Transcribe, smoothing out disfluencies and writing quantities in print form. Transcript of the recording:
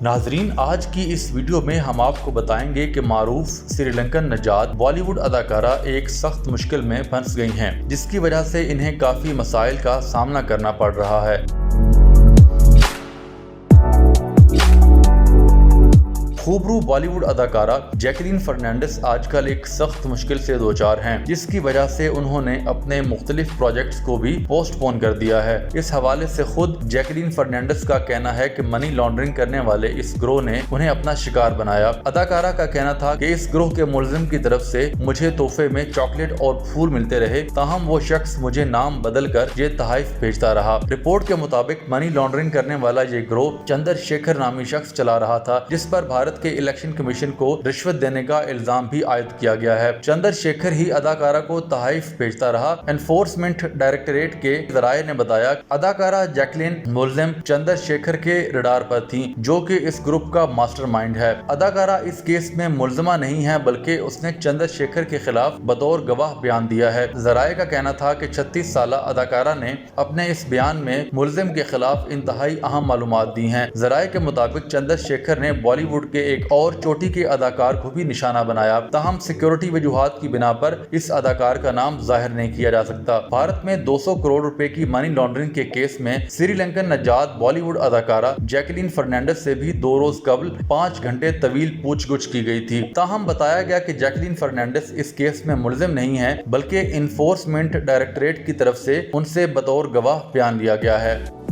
नाजरीन, आज की इस वीडियो में हम आपको बताएंगे कि मारूफ श्रीलंकन नजात बॉलीवुड अदाकारा एक सख्त मुश्किल में फंस गई हैं, जिसकी वजह से इन्हें काफ़ी मसाइल का सामना करना पड़ रहा है। खूबरू बॉलीवुड अदाकारा जैकलीन फर्नांडिस आजकल एक सख्त मुश्किल से दो चार हैं, जिसकी वजह से उन्होंने अपने मुख्तलिफ प्रोजेक्ट्स को भी पोस्टपोन कर दिया है। इस हवाले से खुद जैकलीन फर्नांडिस का कहना है कि मनी लॉन्ड्रिंग करने वाले इस ग्रोह ने उन्हें अपना शिकार बनाया। अदाकारा का कहना था कि इस ग्रोह के मुलजिम की तरफ से मुझे तोहफे में चॉकलेट और फूल मिलते रहे, ताहम वो शख्स मुझे नाम बदल कर ये तहाइफ भेजता रहा। रिपोर्ट के मुताबिक मनी लॉन्ड्रिंग करने वाला ये ग्रोह चंद्रशेखर नामी शख्स चला रहा था, जिस पर भारत के इलेक्शन कमीशन को रिश्वत देने का इल्जाम भी आयद किया गया है। चंद्रशेखर ही अदाकारा को तहाइफ भेजता रहा। एनफोर्समेंट डायरेक्टरेट के जराये ने बताया अदाकारा जैकलीन मुलजिम चंद्रशेखर के रडार पर थी, जो कि इस ग्रुप का मास्टरमाइंड है। अदाकारा इस केस में मुलजमा नहीं है, बल्कि उसने चंद्रशेखर के खिलाफ बतौर गवाह बयान दिया है। जराये का कहना था कि 36 साला अदाकारा ने अपने इस बयान में मुलजिम के खिलाफ इंतहाई अहम मालूमात दी हैं। जराये के मुताबिक चंद्रशेखर ने बॉलीवुड के एक और चोटी के अदाकार को भी निशाना बनाया, ताहम सिक्योरिटी वजूहात की बिना पर इस अदाकार का नाम जाहिर नहीं किया जा सकता। भारत में 200 करोड़ रुपए की मनी लॉन्ड्रिंग के केस में श्रीलंकन नजात बॉलीवुड अदाकारा जैकलीन फर्नांडिस से भी 2 रोज कबल 5 घंटे तवील पूछगछ की गई थी। ताहम बताया गया कि जैकलीन फर्नांडिस इस केस में मुलजिम नहीं है, बल्कि इन्फोर्समेंट डायरेक्टरेट की तरफ से उनसे बतौर गवाह बयान लिया गया है।